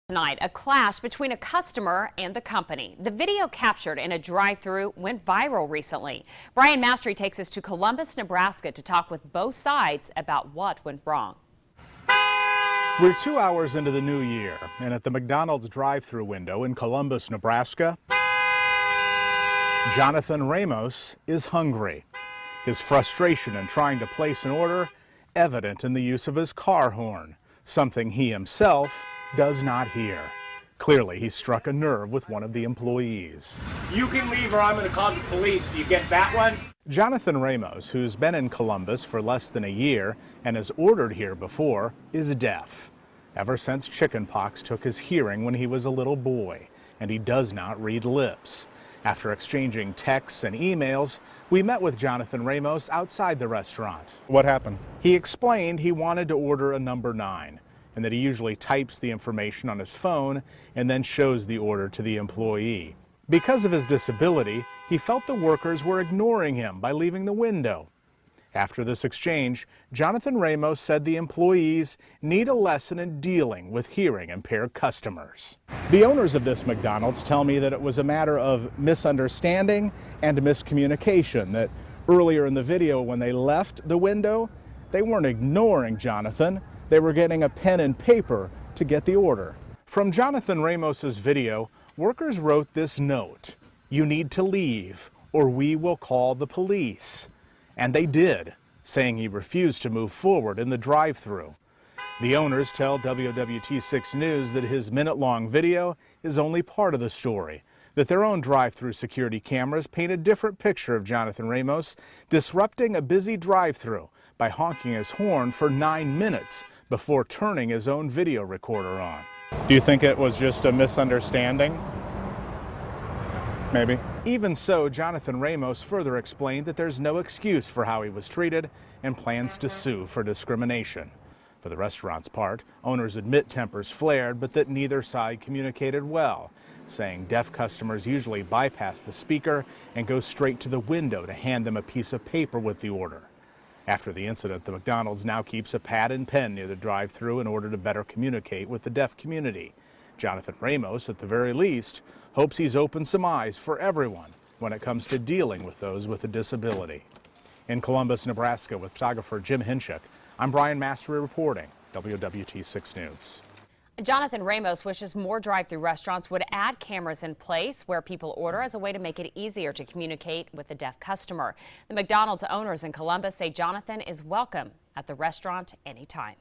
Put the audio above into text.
Tonight, a clash between a customer and the company. The video captured in a drive-thru went viral recently. Brian Mastery takes us to Columbus, Nebraska to talk with both sides about what went wrong. We're 2 hours into the new year, and at the McDonald's drive-thru window in Columbus, Nebraska, Jonathan Ramos is hungry. His frustration in trying to place an order evident in the use of his car horn, something he himself does not hear. Clearly, he struck a nerve with one of the employees. You can leave or I'm going to call the police. Do you get that one? Jonathan Ramos, who's been in Columbus for less than a year and has ordered here before, is deaf. Ever since chickenpox took his hearing when he was a little boy, and he does not read lips. After exchanging texts and emails, we met with Jonathan Ramos outside the restaurant. What happened? He explained he wanted to order a number 9. And that he usually types the information on his phone and then shows the order to the employee. Because of his disability, he felt the workers were ignoring him by leaving the window. After this exchange, Jonathan Ramos said the employees need a lesson in dealing with hearing impaired customers. The owners of this McDonald's tell me that it was a matter of misunderstanding and miscommunication, that earlier in the video when they left the window, they weren't ignoring Jonathan. They were getting a pen and paper to get the order. From Jonathan Ramos's video, workers wrote this note: "You need to leave or we will call the police." And they did, saying he refused to move forward in the drive-thru. The owners tell WWT6 News that his minute-long video is only part of the story, that their own drive-thru security cameras paint a different picture of Jonathan Ramos disrupting a busy drive-thru by honking his horn for 9 minutes before turning his own video recorder on. Do you think it was just a misunderstanding? Maybe. Even so, Jonathan Ramos further explained that there's no excuse for how he was treated and plans to sue for discrimination. For the restaurant's part, owners admit tempers flared, but that neither side communicated well, saying deaf customers usually bypass the speaker and go straight to the window to hand them a piece of paper with the order. After the incident, the McDonald's now keeps a pad and pen near the drive-thru in order to better communicate with the deaf community. Jonathan Ramos, at the very least, hopes he's opened some eyes for everyone when it comes to dealing with those with a disability. In Columbus, Nebraska, with photographer Jim Hinchuk, I'm Brian Mastery reporting, WWT6 News. Jonathan Ramos wishes more drive-thru restaurants would add cameras in place where people order as a way to make it easier to communicate with the deaf customer. The McDonald's owners in Columbus say Jonathan is welcome at the restaurant anytime.